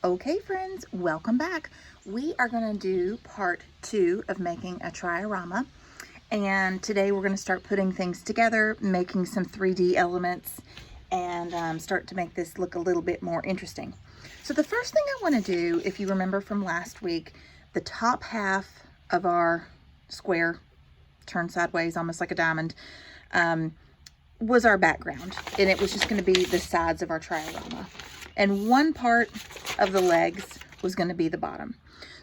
Okay friends, welcome back. We are going to do part 2 of making a triorama, and today we're going to start putting things together, making some 3D elements, and start to make this look a little bit more interesting. So the first thing I want to do, if you remember from last week, the top half of our square, turned sideways almost like a diamond, was our background, and it was just going to be the sides of our triorama. And one part of the legs was going to be the bottom.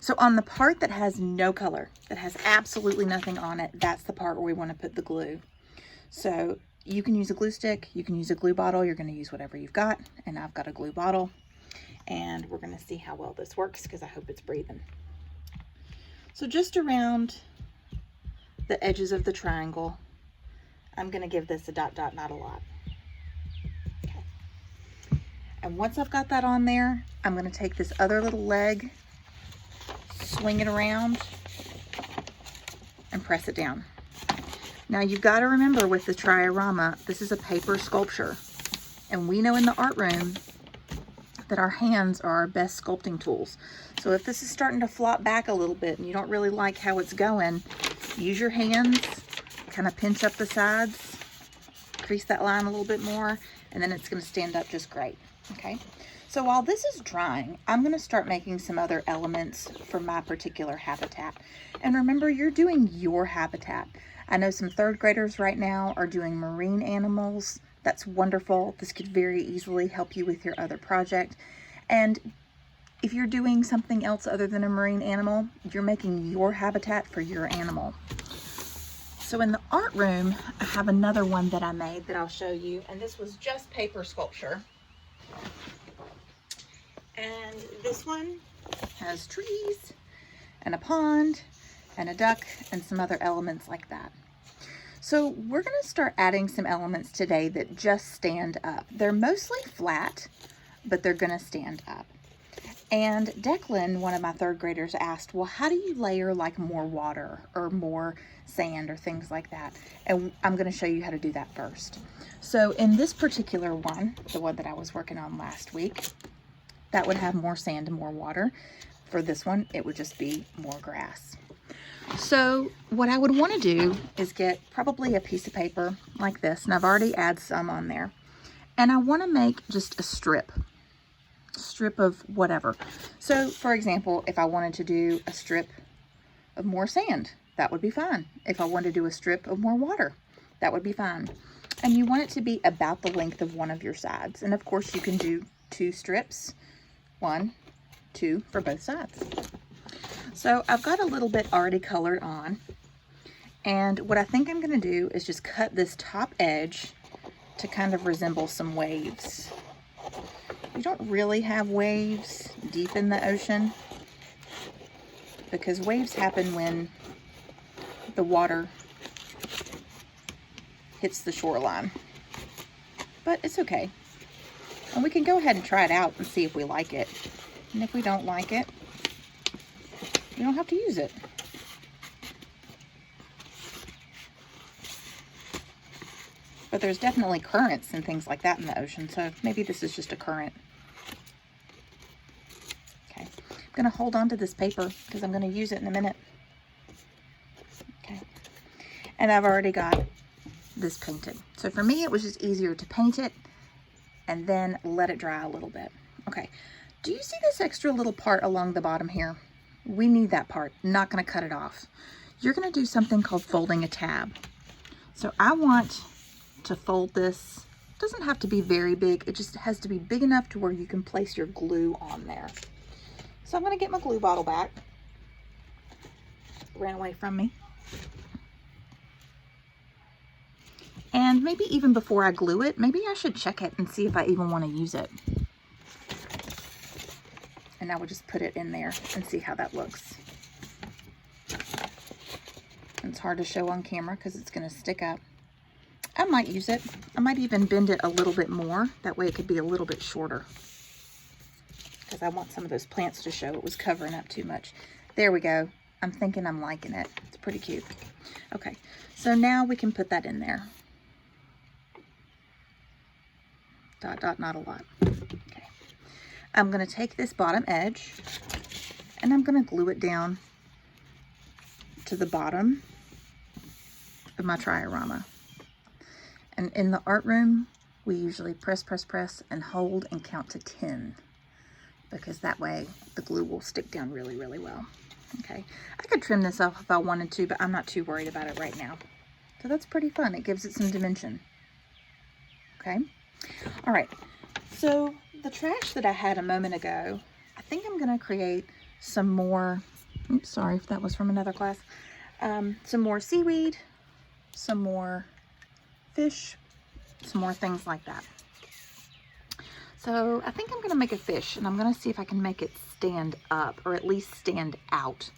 So on the part that has no color, that has absolutely nothing on it, that's the part where we want to put the glue. So you can use a glue stick, you can use a glue bottle, you're going to use whatever you've got, and I've got a glue bottle. And we're going to see how well this works because I hope it's breathing. So just around the edges of the triangle, I'm going to give this a dot, dot, not a lot. And once I've got that on there, I'm going to take this other little leg, swing it around, and press it down. Now you've got to remember with the triorama, this is a paper sculpture. And we know in the art room that our hands are our best sculpting tools. So if this is starting to flop back a little bit and you don't really like how it's going, use your hands, kind of pinch up the sides, crease that line a little bit more, and then it's going to stand up just great. Okay, so while this is drying, I'm going to start making some other elements for my particular habitat. And remember, you're doing your habitat. I know some third graders right now are doing marine animals. That's wonderful. This could very easily help you with your other project. And if you're doing something else other than a marine animal, you're making your habitat for your animal. So in the art room, I have another one that I made that I'll show you. And this was just paper sculpture. And this one has trees and a pond and a duck and some other elements like that. So we're going to start adding some elements today that just stand up. They're mostly flat, but they're going to stand up. And Declan, one of my third graders, asked, well, how do you layer like more water or more sand or things like that? And I'm going to show you how to do that first. So in this particular one, the one that I was working on last week, that would have more sand and more water. For this one, it would just be more grass. So what I would want to do is get probably a piece of paper like this, and I've already added some on there. And I want to make just a strip of whatever. So for example, if I wanted to do a strip of more sand, that would be fine. If I wanted to do a strip of more water, that would be fine. And you want it to be about the length of one of your sides. And of course you can do 2 strips, 1, 2 for both sides. So I've got a little bit already colored on. And what I think I'm going to do is just cut this top edge to kind of resemble some waves. You don't really have waves deep in the ocean because waves happen when the water hits the shoreline. But it's okay. And we can go ahead and try it out and see if we like it. And if we don't like it, we don't have to use it. But there's definitely currents and things like that in the ocean, so maybe this is just a current. Okay, I'm going to hold on to this paper because I'm going to use it in a minute. Okay, and I've already got this painted. So for me, it was just easier to paint it and then let it dry a little bit. Okay, do you see this extra little part along the bottom here? We need that part, not going to cut it off. You're going to do something called folding a tab. So I want to fold this. It doesn't have to be very big, it just has to be big enough to where you can place your glue on there. So I'm going to get my glue bottle back. Ran away from me. And maybe even before I glue it, maybe I should check it and see if I even want to use it. And I would just put it in there and see how that looks. It's hard to show on camera because it's going to stick up. I might use it. I might even bend it a little bit more. That way it could be a little bit shorter. Because I want some of those plants to show. It was covering up too much. There we go. I'm thinking I'm liking it. It's pretty cute. Okay, so now we can put that in there. Dot, dot, not a lot. Okay. I'm going to take this bottom edge and I'm going to glue it down to the bottom of my triorama. And in the art room, we usually press, press, press, and hold and count to 10, because that way the glue will stick down really, really well. Okay, I could trim this off if I wanted to, but I'm not too worried about it right now. So that's pretty fun. It gives it some dimension. Okay, all right. So the trash that I had a moment ago, I think I'm gonna create some more, oops, sorry if that was from another class, some more seaweed, some more fish, some more things like that. So I think I'm gonna make a fish, and I'm gonna see if I can make it stand up, or at least stand out.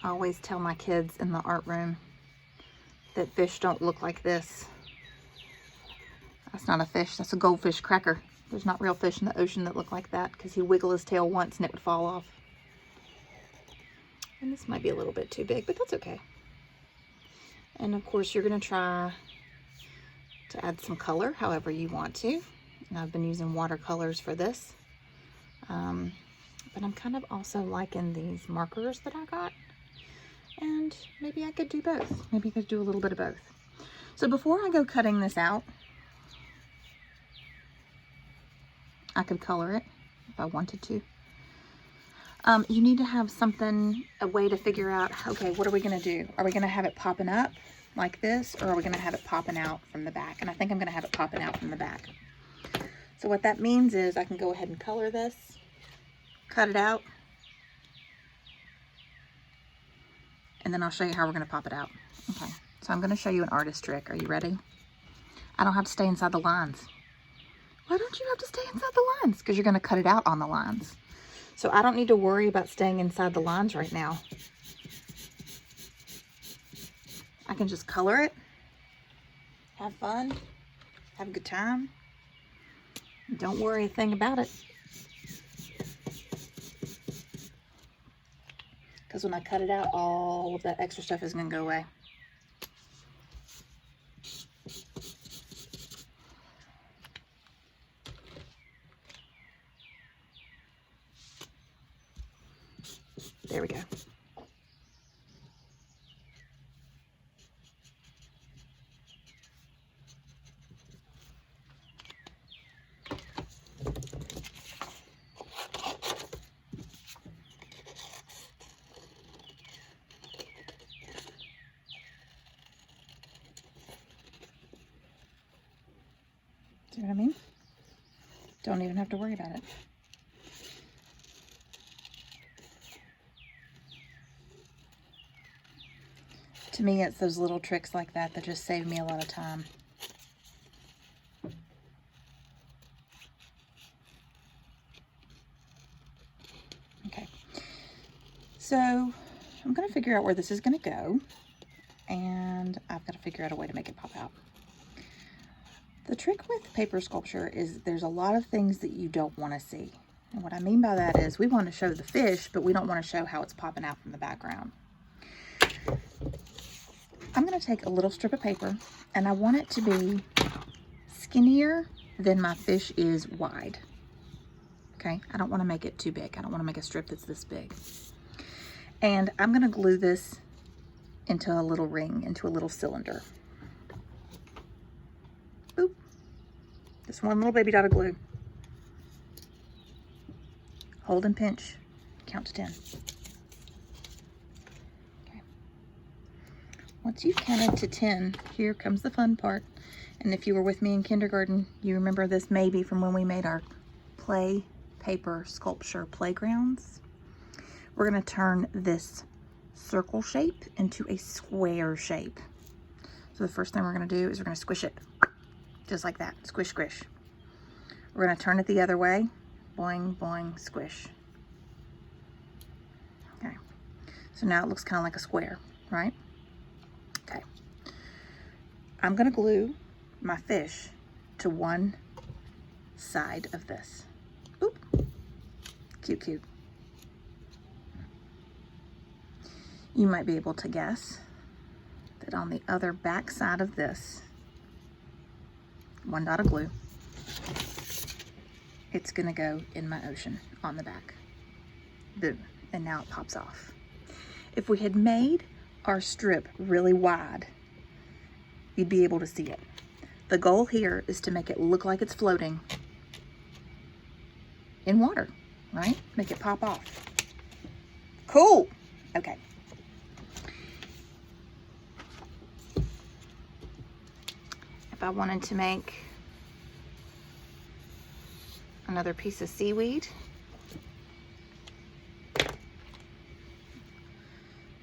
I always tell my kids in the art room that fish don't look like this. That's not a fish, that's a goldfish cracker. There's not real fish in the ocean that look like that, because he'd wiggle his tail once and it would fall off. And this might be a little bit too big, but that's okay. And of course, you're gonna try to add some color however you want to. And I've been using watercolors for this. But I'm kind of also liking these markers that I got. And maybe I could do both. Maybe I could do a little bit of both. So before I go cutting this out, I could color it if I wanted to. You need to have something, a way to figure out, okay, what are we gonna do? Are we gonna have it popping up like this, or are we gonna have it popping out from the back? And I think I'm gonna have it popping out from the back. So what that means is I can go ahead and color this, cut it out, and then I'll show you how we're gonna pop it out. Okay, so I'm gonna show you an artist trick. Are you ready? I don't have to stay inside the lines. Why don't you have to stay inside the lines? Because you're gonna cut it out on the lines. So I don't need to worry about staying inside the lines right now. I can just color it, have fun, have a good time. Don't worry a thing about it. Because when I cut it out, all of that extra stuff is gonna go away. There we go. See what I mean? Don't even have to worry about it. To me, it's those little tricks like that that just save me a lot of time. Okay, so I'm going to figure out where this is going to go, and I've got to figure out a way to make it pop out. The trick with paper sculpture is there's a lot of things that you don't want to see. And what I mean by that is we want to show the fish, but we don't want to show how it's popping out from the background. I'm going to take a little strip of paper, and I want it to be skinnier than my fish is wide. Okay, I don't want to make it too big. I don't want to make a strip that's this big. And I'm going to glue this into a little ring, into a little cylinder. Boop. Just one little baby dot of glue. Hold and pinch. Count to 10. Once you've counted to 10, here comes the fun part. And if you were with me in kindergarten, you remember this maybe from when we made our play paper sculpture playgrounds. We're going to turn this circle shape into a square shape. So the first thing we're going to do is we're going to squish it. Just like that. Squish, squish. We're going to turn it the other way. Boing, boing, squish. Okay. So now it looks kind of like a square, right? Okay, I'm gonna glue my fish to one side of this. Oop, cute, cute. You might be able to guess that on the other back side of this, one dot of glue, it's gonna go in my ocean on the back. Boom, and now it pops off. If we had made our strip really wide, you'd be able to see it. The goal here is to make it look like it's floating in water, right? Make it pop off. Cool, okay. If I wanted to make another piece of seaweed,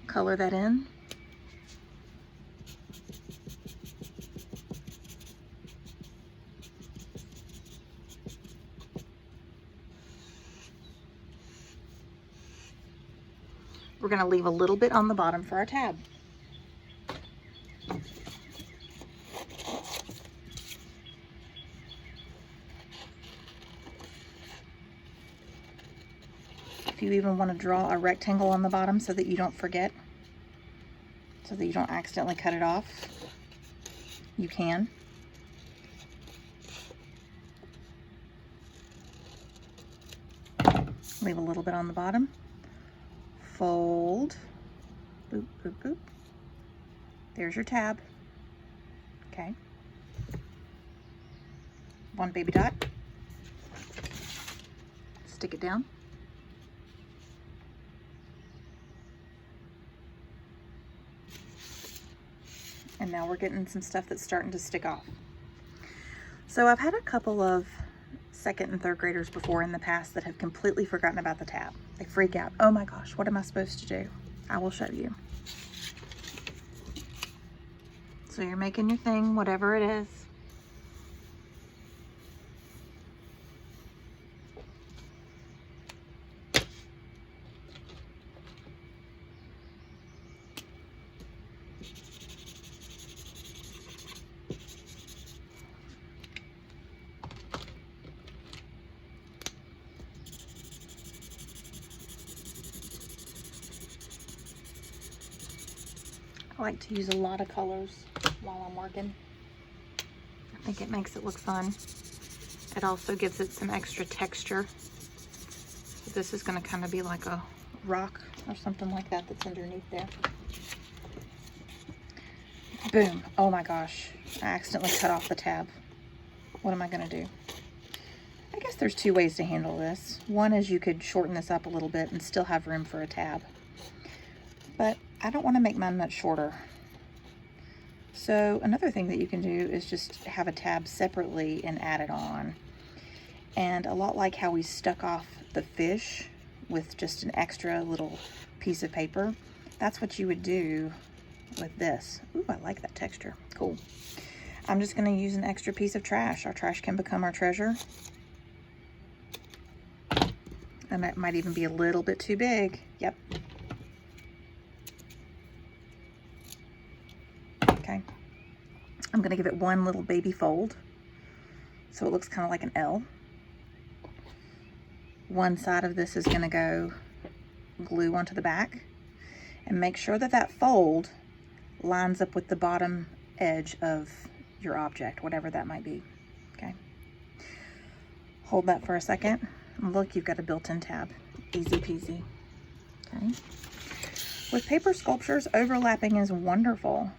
color that in. We're going to leave a little bit on the bottom for our tab. If you even want to draw a rectangle on the bottom so that you don't forget, so that you don't accidentally cut it off, you can. Leave a little bit on the bottom. Fold. Boop, boop, boop. There's your tab. Okay. One baby dot. Stick it down. And now we're getting some stuff that's starting to stick off. So I've had a couple of second and third graders before in the past that have completely forgotten about the tab. They freak out. Oh my gosh, what am I supposed to do? I will show you. So you're making your thing, whatever it is. I like to use a lot of colors while I'm working. I think it makes it look fun. It also gives it some extra texture. So this is going to kind of be like a rock or something like that that's underneath there. Boom. Oh my gosh. I accidentally cut off the tab. What am I going to do? I guess there's two ways to handle this. One is you could shorten this up a little bit and still have room for a tab. But I don't want to make mine much shorter. So another thing that you can do is just have a tab separately and add it on. And a lot like how we stuck off the fish with just an extra little piece of paper, that's what you would do with this. Ooh, I like that texture. Cool. I'm just going to use an extra piece of trash. Our trash can become our treasure. And that might even be a little bit too big. Yep. Okay. I'm going to give it one little baby fold so it looks kind of like an L. One side of this is going to go glue onto the back, and make sure that that fold lines up with the bottom edge of your object, whatever that might be. Okay. Hold that for a second. And look, you've got a built-in tab. Easy peasy. Okay. With paper sculptures, overlapping is wonderful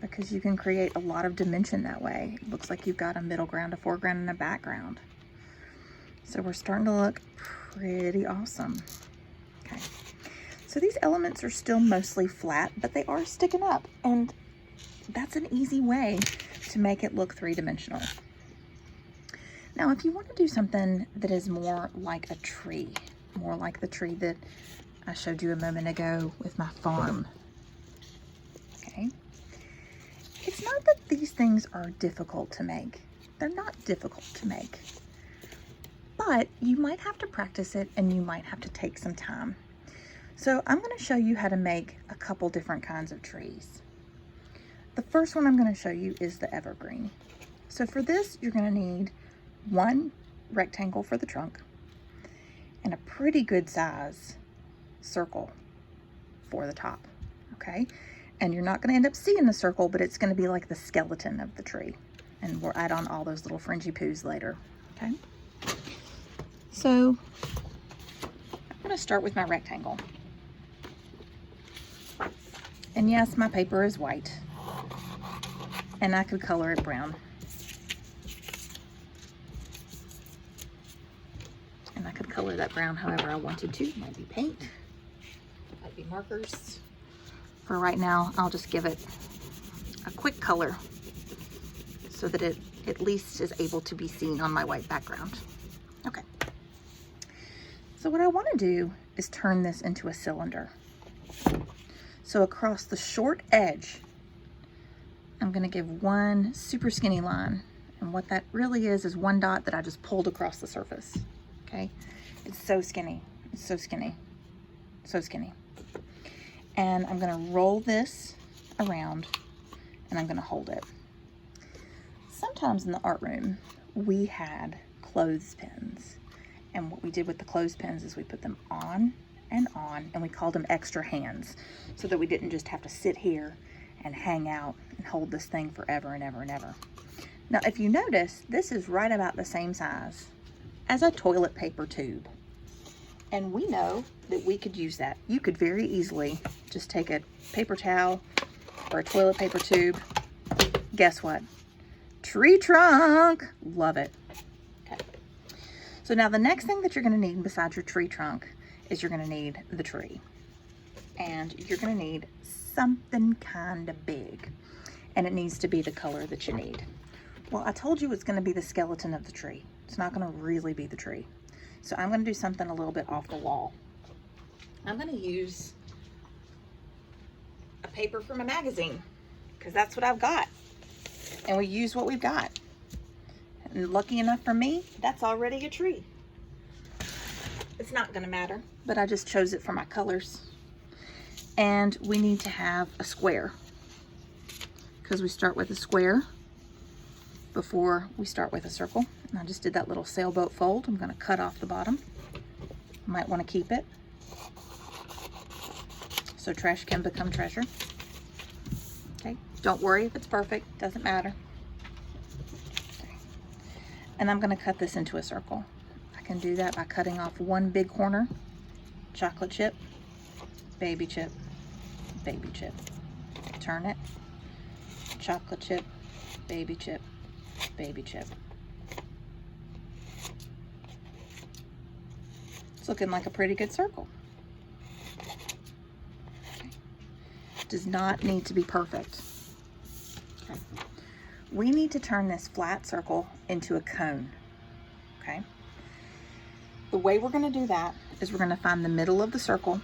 because you can create a lot of dimension that way. It looks like you've got a middle ground, a foreground, and a background. So we're starting to look pretty awesome. Okay. So these elements are still mostly flat, but they are sticking up, and that's an easy way to make it look three-dimensional. Now, if you want to do something that is more like a tree, more like the tree that I showed you a moment ago with my farm, okay? It's not that these things are difficult to make. They're not difficult to make, but you might have to practice it and you might have to take some time. So I'm going to show you how to make a couple different kinds of trees. The first one I'm going to show you is the evergreen. So for this, you're going to need one rectangle for the trunk and a pretty good size circle for the top. Okay. And you're not going to end up seeing the circle, but it's going to be like the skeleton of the tree. And we'll add on all those little fringy poos later. Okay. So I'm going to start with my rectangle. And yes, my paper is white. And I could color it brown. And I could color that brown however I wanted to. Might be paint, might be markers. For right now, I'll just give it a quick color so that it at least is able to be seen on my white background. Okay. So what I want to do is turn this into a cylinder. So across the short edge, I'm going to give one super skinny line. And what that really is one dot that I just pulled across the surface. Okay, it's so skinny, it's so skinny, so skinny. And I'm gonna roll this around and I'm gonna hold it. Sometimes in the art room, we had clothespins. And what we did with the clothespins is we put them on, and we called them extra hands so that we didn't just have to sit here and hang out and hold this thing forever and ever and ever. Now, if you notice, this is right about the same size as a toilet paper tube. And we know that we could use that. You could very easily just take a paper towel or a toilet paper tube. Guess what? Tree trunk. Love it. Okay. So now the next thing that you're going to need besides your tree trunk is you're going to need the tree. And you're going to need something kind of big. And it needs to be the color that you need. Well, I told you it's going to be the skeleton of the tree. It's not going to really be the tree. So I'm going to do something a little bit off the wall. I'm going to use a paper from a magazine because that's what I've got. And we use what we've got. And lucky enough for me, that's already a tree. It's not going to matter, but I just chose it for my colors. And we need to have a square because we start with a square before we start with a circle. And I just did that little sailboat fold. I'm going to cut off the bottom. Might want to keep it so trash can become treasure. Okay, don't worry if it's perfect, doesn't matter. Okay. And I'm going to cut this into a circle. I can do that by cutting off one big corner, chocolate chip, baby chip, baby chip. Turn it, chocolate chip, baby chip, baby chip. It's looking like a pretty good circle. Okay. Does not need to be perfect. Okay. We need to turn this flat circle into a cone. Okay. The way we're going to do that is we're going to find the middle of the circle.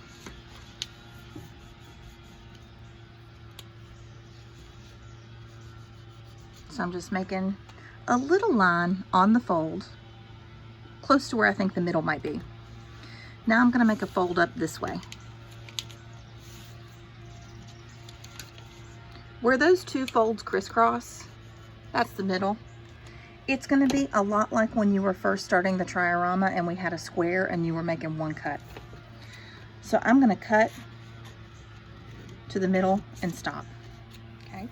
So I'm just making a little line on the fold, close to where I think the middle might be. Now I'm going to make a fold up this way. Where those two folds crisscross, that's the middle. It's going to be a lot like when you were first starting the triorama and we had a square and you were making one cut. So I'm going to cut to the middle and stop. Okay.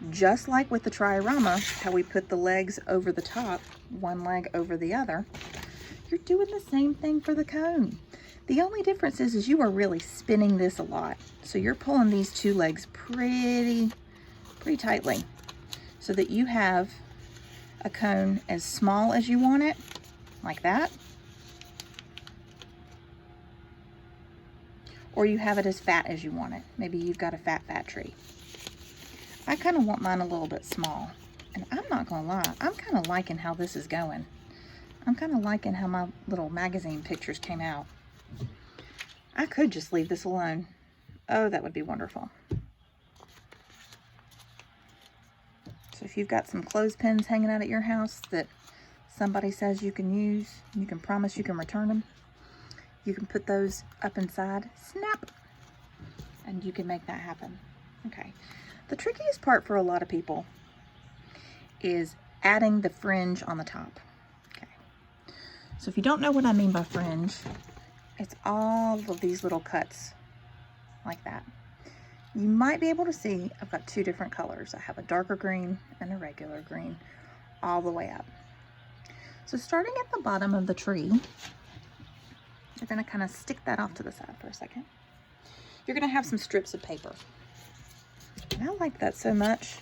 Just like with the triorama, how we put the legs over the top, one leg over the other, you're doing the same thing for the cone. The only difference is you are really spinning this a lot. So you're pulling these two legs pretty tightly so that you have a cone as small as you want it, like that. Or you have it as fat as you want it. Maybe you've got a fat tree. I kind of want mine a little bit small. And I'm not gonna lie, I'm kind of liking how this is going. I'm kind of liking how my little magazine pictures came out. I could just leave this alone. Oh, that would be wonderful. So if you've got some clothespins hanging out at your house that somebody says you can use, you can promise you can return them, you can put those up inside, snap, and you can make that happen. Okay. The trickiest part for a lot of people is adding the fringe on the top. Okay. So if you don't know what I mean by fringe, it's all of these little cuts like that. You might be able to see I've got two different colors. I have a darker green and a regular green all the way up. So starting at the bottom of the tree, you're going to kind of stick that off to the side for a second. You're going to have some strips of paper. And I like that so much.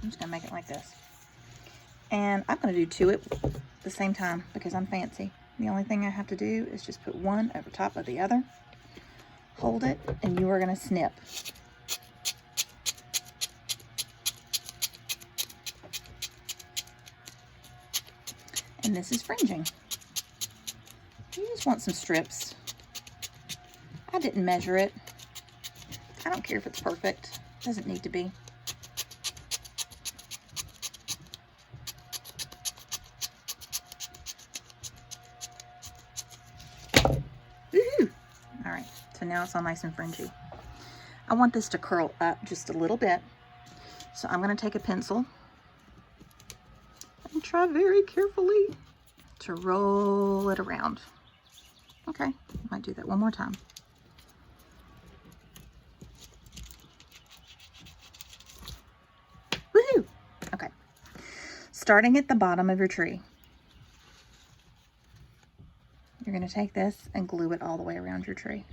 I'm just going to make it like this. And I'm going to do two at the same time because I'm fancy. The only thing I have to do is just put one over top of the other. Hold it, and you are going to snip. And this is fringing. You just want some strips. I didn't measure it. I don't care if it's perfect. It doesn't need to be. Woohoo! All right, so now it's all nice and fringy. I want this to curl up just a little bit. So I'm going to take a pencil and try very carefully to roll it around. Okay, might do that one more time. Woohoo! Okay, starting at the bottom of your tree, you're going to take this and glue it all the way around your tree.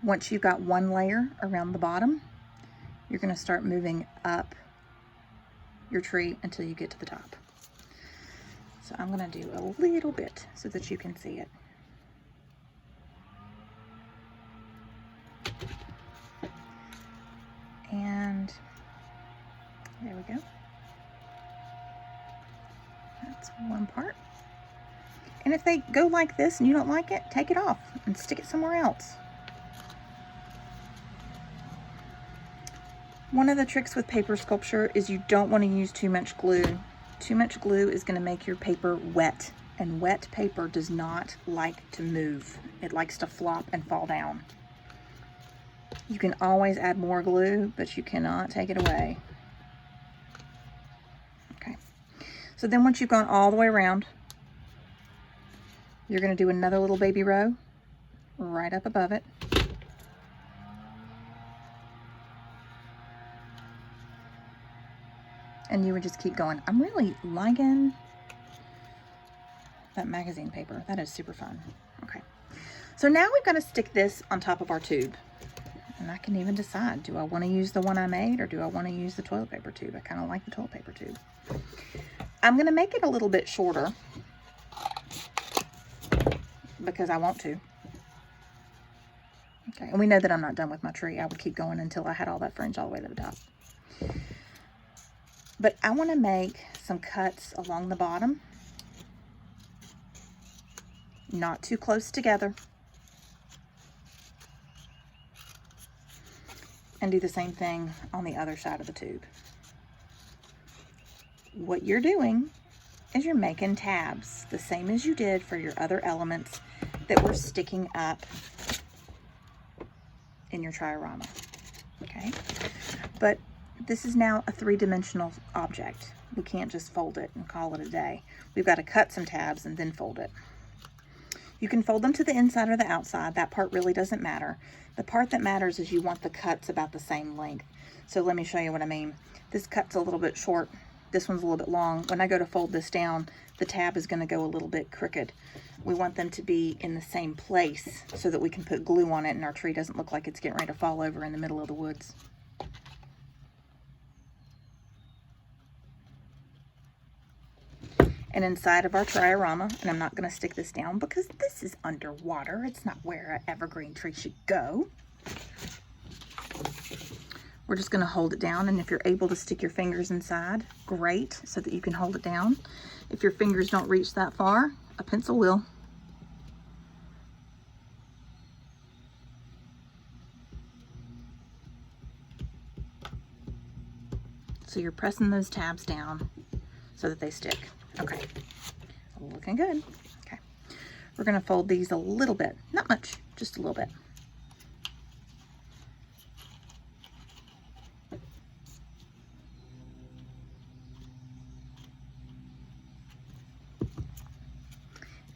Once you've got one layer around the bottom, you're going to start moving up your tree until you get to the top. So I'm going to do a little bit so that you can see it. And there we go. That's one part. And if they go like this and you don't like it, take it off and stick it somewhere else. One of the tricks with paper sculpture is you don't want to use too much glue. Too much glue is going to make your paper wet, and wet paper does not like to move. It likes to flop and fall down. You can always add more glue, but you cannot take it away. Okay, so then once you've gone all the way around, you're going to do another little baby row right up above it. And you would just keep going. I'm really liking that magazine paper. That is super fun. Okay. So now we've got to stick this on top of our tube. And I can even decide, do I want to use the one I made or do I want to use the toilet paper tube? I kind of like the toilet paper tube. I'm going to make it a little bit shorter because I want to. Okay. And we know that I'm not done with my tree. I would keep going until I had all that fringe all the way to the top. But I want to make some cuts along the bottom, not too close together, and do the same thing on the other side of the tube. What you're doing is you're making tabs, the same as you did for your other elements that were sticking up in your triorama, okay? But this is now a three-dimensional object. We can't just fold it and call it a day. We've got to cut some tabs and then fold it. You can fold them to the inside or the outside. That part really doesn't matter. The part that matters is you want the cuts about the same length. So let me show you what I mean. This cut's a little bit short. This one's a little bit long. When I go to fold this down, the tab is going to go a little bit crooked. We want them to be in the same place so that we can put glue on it and our tree doesn't look like it's getting ready to fall over in the middle of the woods. And inside of our triorama, and I'm not going to stick this down because this is underwater. It's not where an evergreen tree should go. We're just going to hold it down, and if you're able to stick your fingers inside, great, so that you can hold it down. If your fingers don't reach that far, a pencil will. So you're pressing those tabs down so that they stick. Okay, looking good. Okay, we're going to fold these a little bit, not much, just a little bit.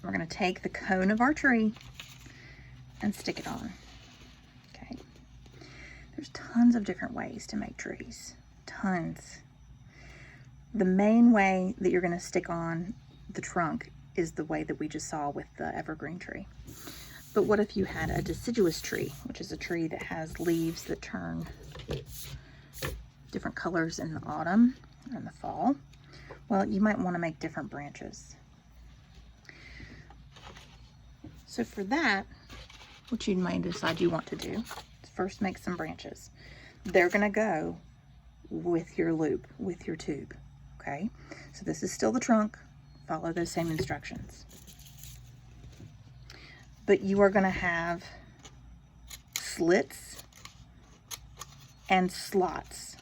We're going to take the cone of our tree and stick it on. Okay. There's tons of different ways to make trees. Tons. The main way that you're going to stick on the trunk is the way that we just saw with the evergreen tree. But what if you had a deciduous tree, which is a tree that has leaves that turn different colors in the autumn or in the fall? Well, you might want to make different branches. So for that, what you might decide you want to do is first make some branches. They're going to go with your loop, with your tube. Okay, so this is still the trunk. Follow those same instructions. But you are going to have slits and slots.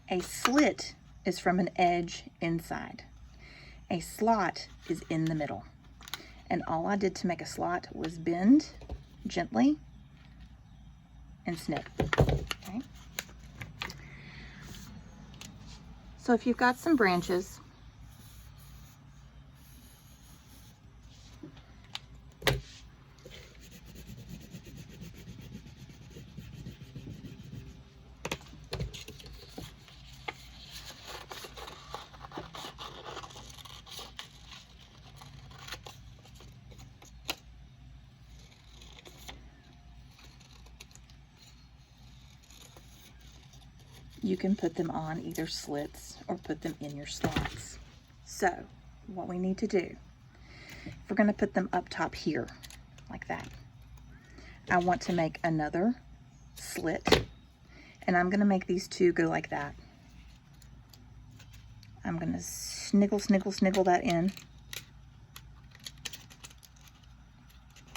A slit is from an edge inside. A slot is in the middle. And all I did to make a slot was bend gently and snip. Okay. So if you've got some branches, you can put them on either slits or put them in your slots. So what we need to do, we're going to put them up top here like that. I want to make another slit, and I'm going to make these two go like that. I'm going to sniggle that in,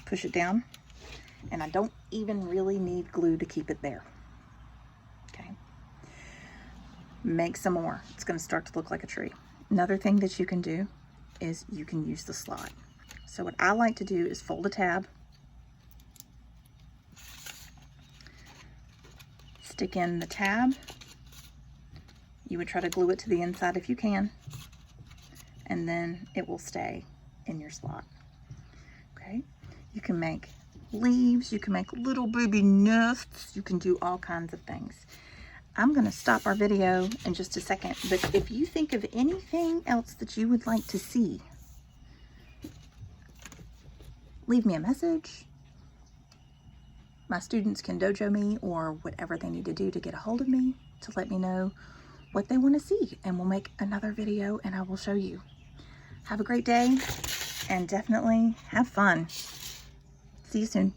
push it down, and I don't even really need glue to keep it there. Okay. Make some more. It's going to start to look like a tree. Another thing that you can do is you can use the slot. So what I like to do is fold a tab, stick in the tab. You would try to glue it to the inside if you can, and then it will stay in your slot. Okay. You can make leaves, you can make little baby nests, you can do all kinds of things. I'm going to stop our video in just a second, but if you think of anything else that you would like to see, leave me a message. My students can dojo me or whatever they need to do to get a hold of me to let me know what they want to see, and we'll make another video and I will show you. Have a great day and definitely have fun. See you soon.